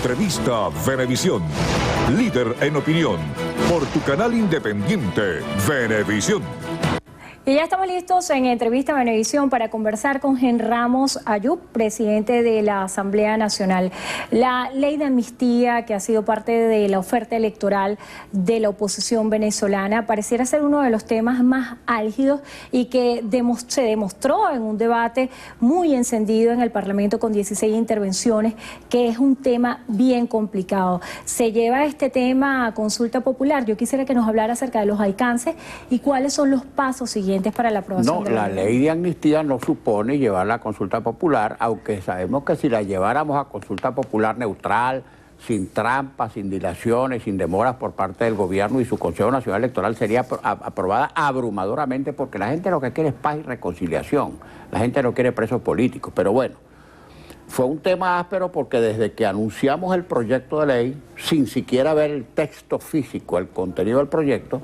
Entrevista Venevisión. Líder en opinión. Por tu canal independiente, Venevisión. Y ya estamos listos en Entrevista Venevisión para conversar con Gen Ramos Ayub, presidente de la Asamblea Nacional. La ley de amnistía, que ha sido parte de la oferta electoral de la oposición venezolana, pareciera ser uno de los temas más álgidos y que se demostró en un debate muy encendido en el Parlamento con 16 intervenciones, que es un tema bien complicado. Se lleva este tema a consulta popular. Yo quisiera que nos hablara acerca de los alcances y cuáles son los pasos siguientes para la aprobación. No, la ley de amnistía no supone llevarla a consulta popular, aunque sabemos que si la lleváramos a consulta popular neutral, sin trampas, sin dilaciones, sin demoras por parte del gobierno y su Consejo Nacional Electoral, sería aprobada abrumadoramente, porque la gente lo que quiere es paz y reconciliación. La gente no quiere presos políticos. Pero bueno, fue un tema áspero porque desde que anunciamos el proyecto de ley, sin siquiera ver el texto físico, el contenido del proyecto,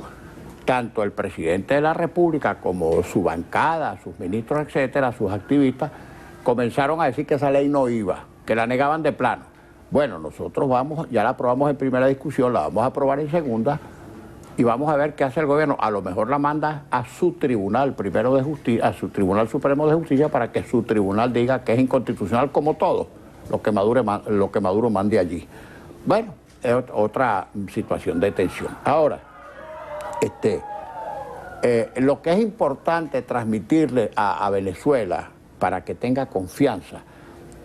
tanto el presidente de la República como su bancada, sus ministros, etcétera, sus activistas, comenzaron a decir que esa ley no iba, que la negaban de plano. Bueno, nosotros ya la aprobamos en primera discusión, la vamos a aprobar en segunda y vamos a ver qué hace el gobierno. A lo mejor la manda a su tribunal primero de justicia, a su Tribunal Supremo de Justicia, para que su tribunal diga que es inconstitucional como todo lo que Maduro mande allí. Bueno, es otra situación de tensión. Ahora, lo que es importante transmitirle a Venezuela para que tenga confianza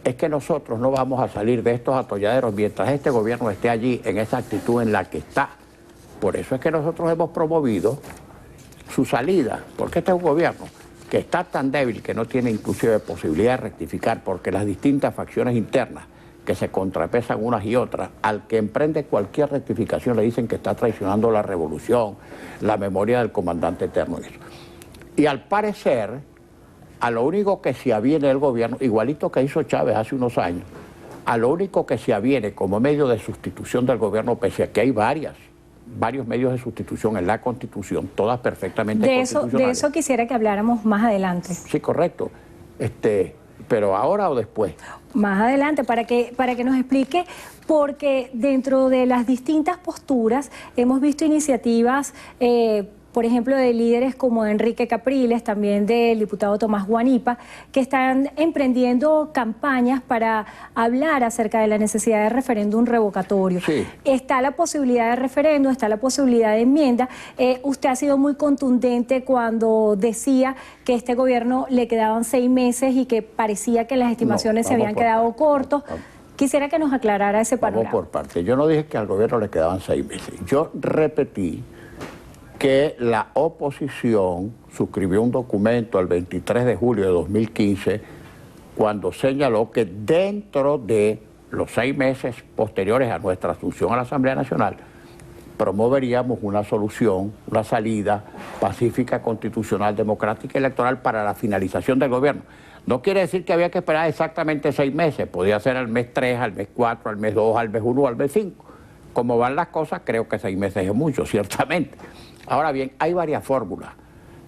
es que nosotros no vamos a salir de estos atolladeros mientras este gobierno esté allí en esa actitud en la que está. Por eso es que nosotros hemos promovido su salida, porque este es un gobierno que está tan débil que no tiene inclusive posibilidad de rectificar, porque las distintas facciones internas que se contrapesan unas y otras, al que emprende cualquier rectificación le dicen que está traicionando la revolución, la memoria del comandante eterno. Y al parecer, a lo único que se aviene el gobierno, igualito que hizo Chávez hace unos años, a lo único que se aviene como medio de sustitución del gobierno, pese a que hay varios medios de sustitución en la Constitución, todas perfectamente constitucionales. De eso quisiera que habláramos más adelante. Sí, correcto. ¿Pero ahora o después? Más adelante, para que nos explique, porque dentro de las distintas posturas hemos visto iniciativas, por ejemplo, de líderes como Enrique Capriles, también del diputado Tomás Guanipa, que están emprendiendo campañas para hablar acerca de la necesidad de referéndum revocatorio. Sí. Está la posibilidad de referéndum, está la posibilidad de enmienda. Usted ha sido muy contundente cuando decía que este gobierno le quedaban 6 meses y que parecía que las estimaciones se habían quedado cortos. Quisiera que nos aclarara ese panorama. Vamos por parte. Yo no dije que al gobierno le quedaban 6 meses. Yo repetí que la oposición suscribió un documento el 23 de julio de 2015 cuando señaló que dentro de los 6 meses posteriores a nuestra asunción a la Asamblea Nacional promoveríamos una solución, una salida pacífica, constitucional, democrática y electoral para la finalización del gobierno. No quiere decir que había que esperar exactamente 6 meses, podía ser al mes 3, al mes 4, al mes 2, al mes 1, al mes 5. Como van las cosas, creo que 6 meses es mucho, ciertamente. Ahora bien, hay varias fórmulas.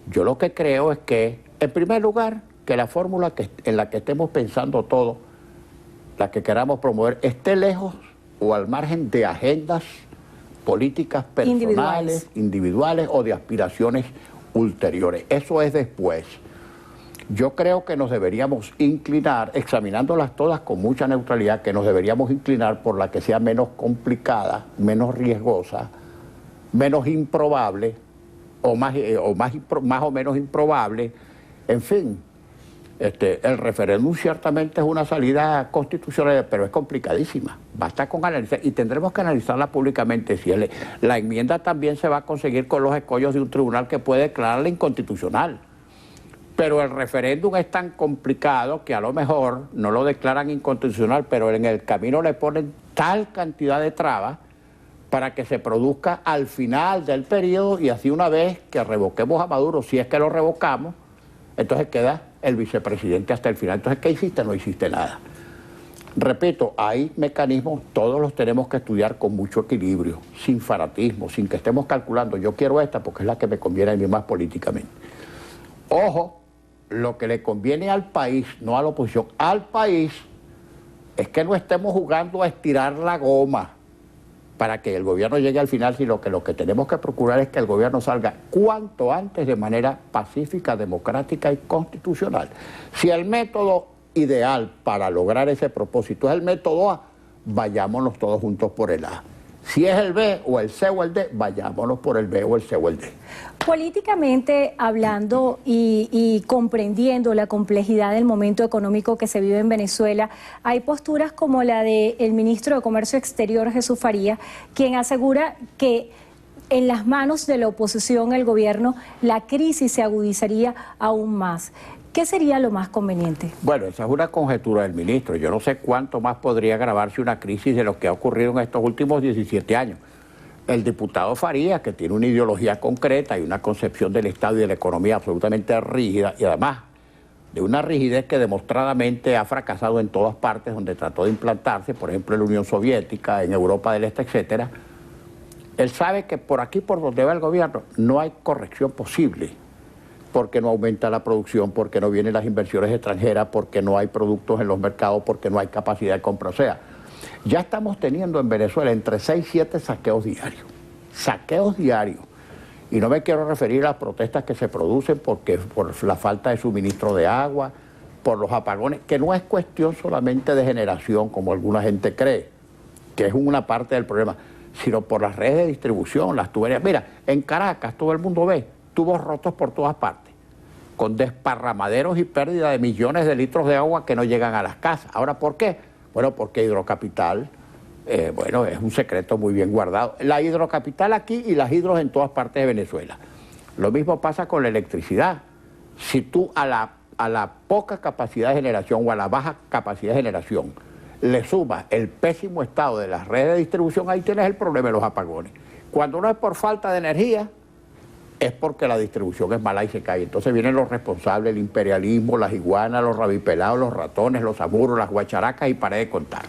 Yo lo que creo es que, en primer lugar, que la fórmula en la que estemos pensando todo, la que queramos promover, esté lejos o al margen de agendas políticas personales, individuales o de aspiraciones ulteriores. Eso es después. Yo creo que nos deberíamos inclinar, examinándolas todas con mucha neutralidad, que nos deberíamos inclinar por la que sea menos complicada, menos riesgosa, menos improbable o más o menos improbable. En fin, el referéndum ciertamente es una salida constitucional, pero es complicadísima. Basta con analizar, y tendremos que analizarla públicamente. Si la enmienda también se va a conseguir con los escollos de un tribunal que puede declararla inconstitucional. Pero el referéndum es tan complicado que a lo mejor no lo declaran inconstitucional, pero en el camino le ponen tal cantidad de trabas para que se produzca al final del periodo, y así una vez que revoquemos a Maduro, si es que lo revocamos, entonces queda el vicepresidente hasta el final. Entonces, ¿qué hiciste? No hiciste nada. Repito, hay mecanismos, todos los tenemos que estudiar con mucho equilibrio, sin fanatismo, sin que estemos calculando, yo quiero esta porque es la que me conviene a mí más políticamente. Ojo, lo que le conviene al país, no a la oposición, al país, es que no estemos jugando a estirar la goma para que el gobierno llegue al final, sino que lo que tenemos que procurar es que el gobierno salga cuanto antes de manera pacífica, democrática y constitucional. Si el método ideal para lograr ese propósito es el método A, vayámonos todos juntos por el A. Si es el B o el C o el D, vayámonos por el B o el C o el D. Políticamente hablando y comprendiendo la complejidad del momento económico que se vive en Venezuela, hay posturas como la del ministro de Comercio Exterior, Jesús Farías, quien asegura que en las manos de la oposición, el gobierno, la crisis se agudizaría aún más. ¿Qué sería lo más conveniente? Bueno, esa es una conjetura del ministro. Yo no sé cuánto más podría agravarse una crisis de lo que ha ocurrido en estos últimos 17 años. El diputado Farías, que tiene una ideología concreta y una concepción del Estado y de la economía absolutamente rígida, y además de una rigidez que demostradamente ha fracasado en todas partes donde trató de implantarse, por ejemplo en la Unión Soviética, en Europa del Este, etcétera. Él sabe que por aquí, por donde va el gobierno, no hay corrección posible, porque no aumenta la producción, porque no vienen las inversiones extranjeras, porque no hay productos en los mercados, porque no hay capacidad de compra. O sea, ya estamos teniendo en Venezuela entre 6 y 7 saqueos diarios. Saqueos diarios. Y no me quiero referir a las protestas que se producen porque por la falta de suministro de agua, por los apagones, que no es cuestión solamente de generación, como alguna gente cree, que es una parte del problema, sino por las redes de distribución, las tuberías. Mira, en Caracas todo el mundo ve tubos rotos por todas partes, con desparramaderos y pérdida de millones de litros de agua que no llegan a las casas. Ahora, ¿por qué? Bueno, porque Hidrocapital, bueno, es un secreto muy bien guardado. La Hidrocapital aquí y las hidros en todas partes de Venezuela. Lo mismo pasa con la electricidad. Si tú a la poca capacidad de generación o a la baja capacidad de generación le sumas el pésimo estado de las redes de distribución, ahí tienes el problema de los apagones. Cuando no es por falta de energía, es porque la distribución es mala y se cae. Entonces vienen los responsables, el imperialismo, las iguanas, los rabipelados, los ratones, los amuros, las guacharacas y paré de contar.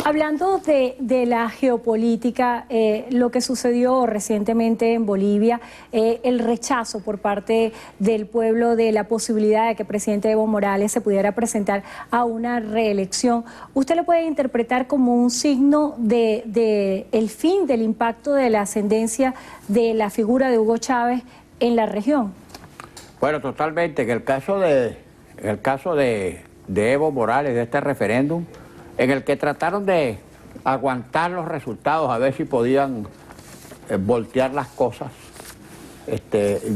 Hablando de la geopolítica, lo que sucedió recientemente en Bolivia, el rechazo por parte del pueblo de la posibilidad de que el presidente Evo Morales se pudiera presentar a una reelección, ¿usted lo puede interpretar como un signo de el fin del impacto de la ascendencia de la figura de Hugo Chávez en la región? Bueno, totalmente. En el caso de Evo Morales, de este referéndum, en el que trataron de aguantar los resultados, a ver si podían voltear las cosas.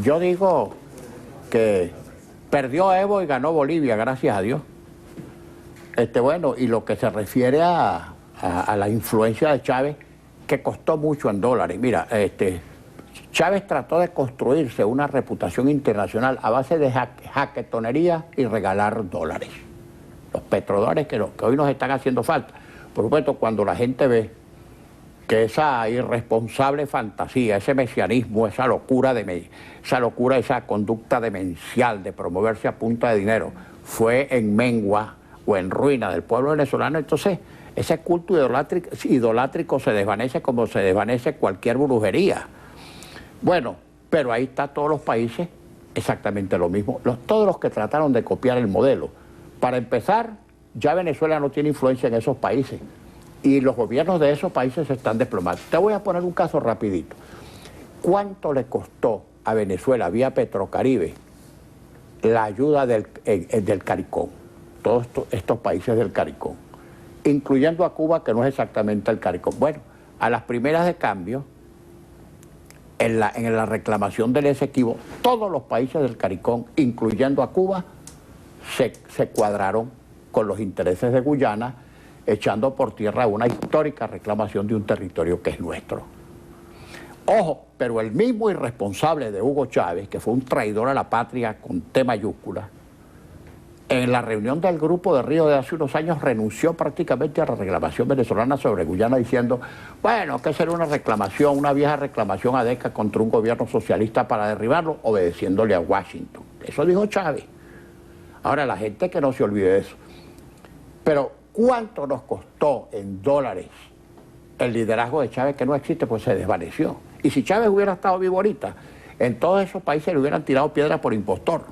Yo digo que perdió Evo y ganó Bolivia, gracias a Dios. Bueno, y lo que se refiere a la influencia de Chávez, que costó mucho en dólares. Mira, Chávez trató de construirse una reputación internacional a base de jaquetonería y regalar dólares. Los petrodólares que hoy nos están haciendo falta. Por supuesto, cuando la gente ve que esa irresponsable fantasía, ese mesianismo, esa locura, esa conducta demencial de promoverse a punta de dinero fue en mengua o en ruina del pueblo venezolano, entonces ese culto idolátrico se desvanece como se desvanece cualquier brujería. Bueno, pero ahí está todos los países exactamente lo mismo. Todos los que trataron de copiar el modelo. Para empezar, ya Venezuela no tiene influencia en esos países y los gobiernos de esos países se están desplomando. Te voy a poner un caso rapidito. ¿Cuánto le costó a Venezuela vía Petrocaribe la ayuda del CARICOM? Todos estos países del CARICOM, incluyendo a Cuba, que no es exactamente el CARICOM. Bueno, a las primeras de cambio, en la reclamación del Esequibo, todos los países del CARICOM, incluyendo a Cuba, se cuadraron con los intereses de Guyana, echando por tierra una histórica reclamación de un territorio que es nuestro. Ojo, pero el mismo irresponsable de Hugo Chávez, que fue un traidor a la patria con T mayúscula, en la reunión del Grupo de Río de hace unos años renunció prácticamente a la reclamación venezolana sobre Guyana, diciendo, bueno, que será una reclamación, una vieja reclamación adeca contra un gobierno socialista para derribarlo, obedeciéndole a Washington. Eso dijo Chávez. Ahora, la gente que no se olvide de eso. Pero, ¿cuánto nos costó en dólares el liderazgo de Chávez, que no existe? Pues se desvaneció. Y si Chávez hubiera estado vivo ahorita, en todos esos países le hubieran tirado piedra por impostor.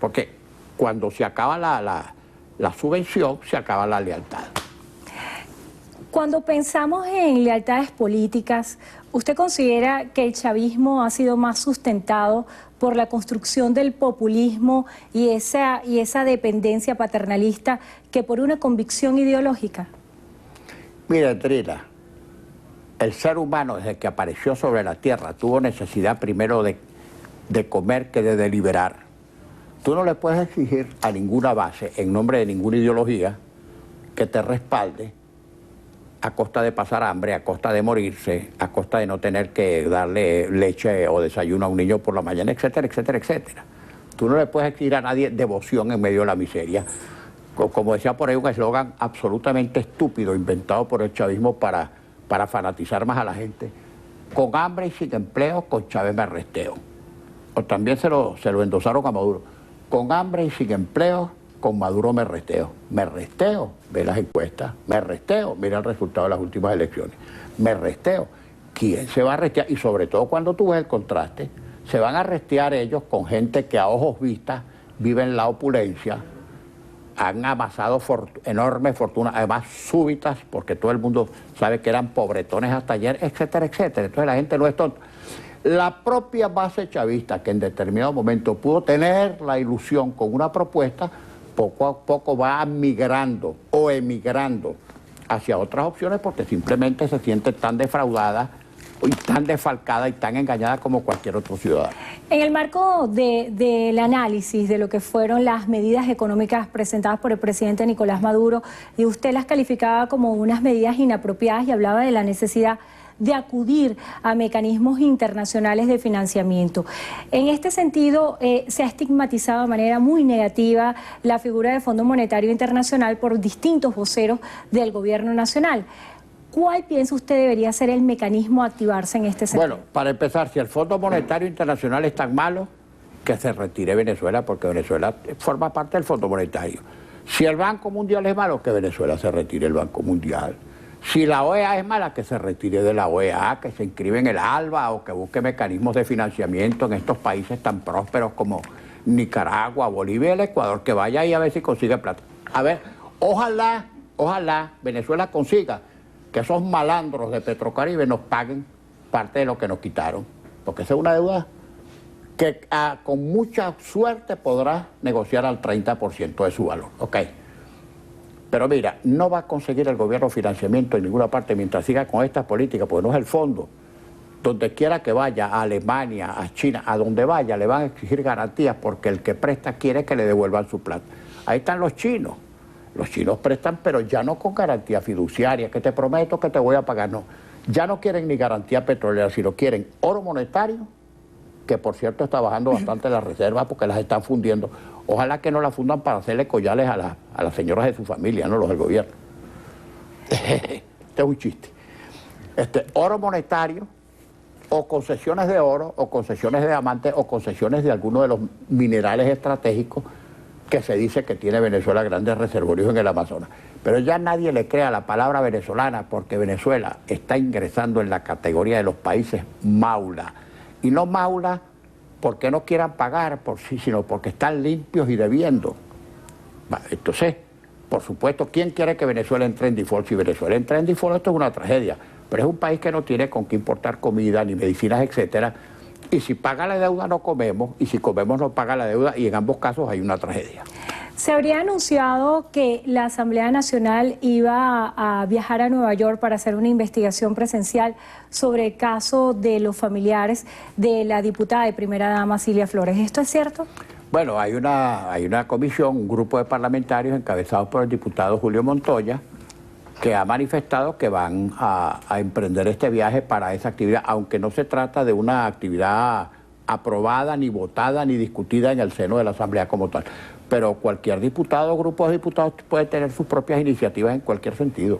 Porque cuando se acaba la subvención, se acaba la lealtad. Cuando pensamos en lealtades políticas, ¿usted considera que el chavismo ha sido más sustentado por la construcción del populismo y esa dependencia paternalista que por una convicción ideológica? Mira, Trina, el ser humano desde que apareció sobre la tierra tuvo necesidad primero de comer que de deliberar. Tú no le puedes exigir a ninguna base, en nombre de ninguna ideología, que te respalde a costa de pasar hambre, a costa de morirse, a costa de no tener que darle leche o desayuno a un niño por la mañana, etcétera, etcétera, etcétera. Tú no le puedes exigir a nadie devoción en medio de la miseria. Como decía por ahí un eslogan absolutamente estúpido, inventado por el chavismo para fanatizar más a la gente. Con hambre y sin empleo, con Chávez me resteo. O también se lo endosaron a Maduro. Con hambre y sin empleo, con Maduro me resteo. Me resteo, ve las encuestas, me resteo, mira el resultado de las últimas elecciones. Me resteo. ¿Quién se va a restear? Y sobre todo cuando tú ves el contraste, se van a restear ellos con gente que a ojos vistas vive en la opulencia, han amasado enormes fortunas, además súbitas, porque todo el mundo sabe que eran pobretones hasta ayer, etcétera, etcétera. Entonces la gente no es tonta. La propia base chavista, que en determinado momento pudo tener la ilusión con una propuesta, poco a poco va migrando o emigrando hacia otras opciones porque simplemente se siente tan defraudada y tan desfalcada y tan engañada como cualquier otro ciudadano. En el marco del análisis de lo que fueron las medidas económicas presentadas por el presidente Nicolás Maduro, y usted las calificaba como unas medidas inapropiadas y hablaba de la necesidad de acudir a mecanismos internacionales de financiamiento. En este sentido, se ha estigmatizado de manera muy negativa la figura del Fondo Monetario Internacional por distintos voceros del gobierno nacional. ¿Cuál piensa usted debería ser el mecanismo a activarse en este sentido? Bueno, para empezar, si el Fondo Monetario Internacional es tan malo, que se retire Venezuela, porque Venezuela forma parte del Fondo Monetario. Si el Banco Mundial es malo, que Venezuela se retire del Banco Mundial. Si la OEA es mala, que se retire de la OEA, que se inscribe en el ALBA o que busque mecanismos de financiamiento en estos países tan prósperos como Nicaragua, Bolivia y el Ecuador, que vaya ahí a ver si consigue plata. A ver, ojalá Venezuela consiga que esos malandros de Petrocaribe nos paguen parte de lo que nos quitaron, porque esa es una deuda que con mucha suerte podrá negociar al 30% de su valor, ¿ok? Pero mira, no va a conseguir el gobierno financiamiento en ninguna parte mientras siga con estas políticas, porque no es el fondo. Donde quiera que vaya, a Alemania, a China, a donde vaya, le van a exigir garantías porque el que presta quiere que le devuelvan su plata. Ahí están los chinos. Los chinos prestan, pero ya no con garantía fiduciaria, que te prometo que te voy a pagar, no. Ya no quieren ni garantía petrolera, sino quieren oro monetario, que por cierto está bajando bastante las reservas porque las están fundiendo. Ojalá que no las fundan para hacerle collares a las señoras de su familia, no los del gobierno. Este es un chiste. Oro monetario, o concesiones de oro, o concesiones de diamantes, o concesiones de alguno de los minerales estratégicos que se dice que tiene Venezuela grandes reservorios en el Amazonas. Pero ya nadie le crea la palabra venezolana porque Venezuela está ingresando en la categoría de los países maula. Y no maula porque no quieran pagar por sí, sino porque están limpios y debiendo. Entonces, por supuesto, ¿quién quiere que Venezuela entre en default? Si Venezuela entra en default, esto es una tragedia. Pero es un país que no tiene con qué importar comida, ni medicinas, etcétera. Y si paga la deuda no comemos, y si comemos no paga la deuda, y en ambos casos hay una tragedia. Se habría anunciado que la Asamblea Nacional iba a viajar a Nueva York para hacer una investigación presencial sobre el caso de los familiares de la diputada de primera dama Cilia Flores. ¿Esto es cierto? Bueno, hay una comisión, un grupo de parlamentarios encabezados por el diputado Julio Montoya, que ha manifestado que van a emprender este viaje para esa actividad, aunque no se trata de una actividad aprobada, ni votada, ni discutida en el seno de la Asamblea como tal. Pero cualquier diputado o grupo de diputados puede tener sus propias iniciativas en cualquier sentido.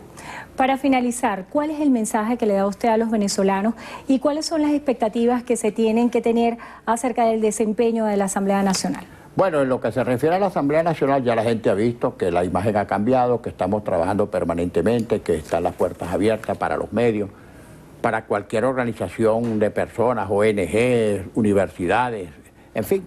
Para finalizar, ¿cuál es el mensaje que le da usted a los venezolanos y cuáles son las expectativas que se tienen que tener acerca del desempeño de la Asamblea Nacional? Bueno, en lo que se refiere a la Asamblea Nacional ya la gente ha visto que la imagen ha cambiado, que estamos trabajando permanentemente, que están las puertas abiertas para los medios, para cualquier organización de personas, ONG, universidades, en fin.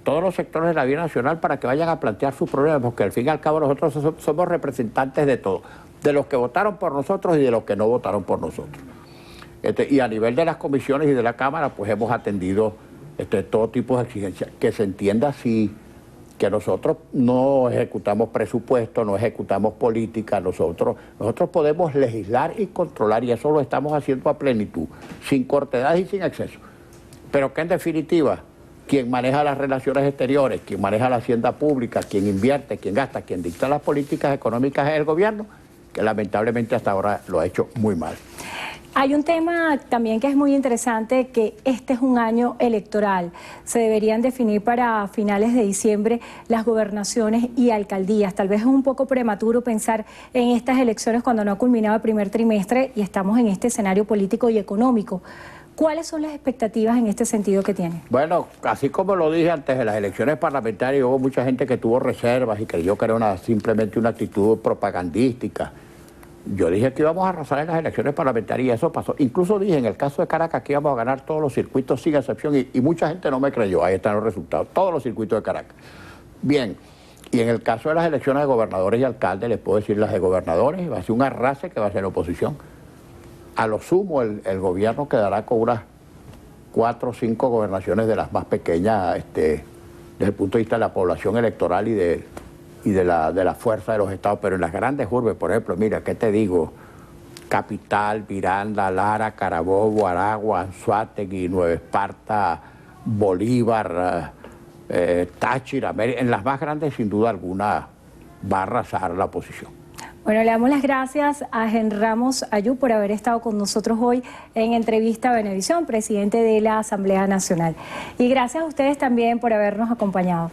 todos los sectores de la vida nacional para que vayan a plantear sus problemas, porque al fin y al cabo nosotros somos representantes de todo, de los que votaron por nosotros y de los que no votaron por nosotros. Y a nivel de las comisiones y de la Cámara, pues hemos atendido todo tipo de exigencias. Que se entienda así, que nosotros no ejecutamos presupuesto, no ejecutamos política, nosotros podemos legislar y controlar, y eso lo estamos haciendo a plenitud, sin cortedad y sin exceso. Pero que en definitiva, quien maneja las relaciones exteriores, quien maneja la hacienda pública, quien invierte, quien gasta, quien dicta las políticas económicas es el gobierno, que lamentablemente hasta ahora lo ha hecho muy mal. Hay un tema también que es muy interesante, que este es un año electoral. Se deberían definir para finales de diciembre las gobernaciones y alcaldías. Tal vez es un poco prematuro pensar en estas elecciones cuando no ha culminado el primer trimestre y estamos en este escenario político y económico. ¿Cuáles son las expectativas en este sentido que tienen? Bueno, así como lo dije antes de las elecciones parlamentarias, hubo mucha gente que tuvo reservas y creyó que era simplemente una actitud propagandística. Yo dije que íbamos a arrasar en las elecciones parlamentarias y eso pasó. Incluso dije en el caso de Caracas que íbamos a ganar todos los circuitos sin excepción y mucha gente no me creyó. Ahí están los resultados, todos los circuitos de Caracas. Bien, y en el caso de las elecciones de gobernadores y alcaldes, les puedo decir las de gobernadores, va a ser un arrase que va a ser la oposición. A lo sumo el gobierno quedará con unas 4 o 5 gobernaciones de las más pequeñas desde el punto de vista de la población electoral y de la fuerza de los estados, pero en las grandes urbes, por ejemplo, mira, ¿qué te digo? Capital, Miranda, Lara, Carabobo, Aragua, Anzoátegui, Nueva Esparta, Bolívar, Táchira, en las más grandes sin duda alguna va a arrasar la oposición. Bueno, le damos las gracias a Henry Ramos Ayub por haber estado con nosotros hoy en Entrevista a Venevisión, presidente de la Asamblea Nacional. Y gracias a ustedes también por habernos acompañado.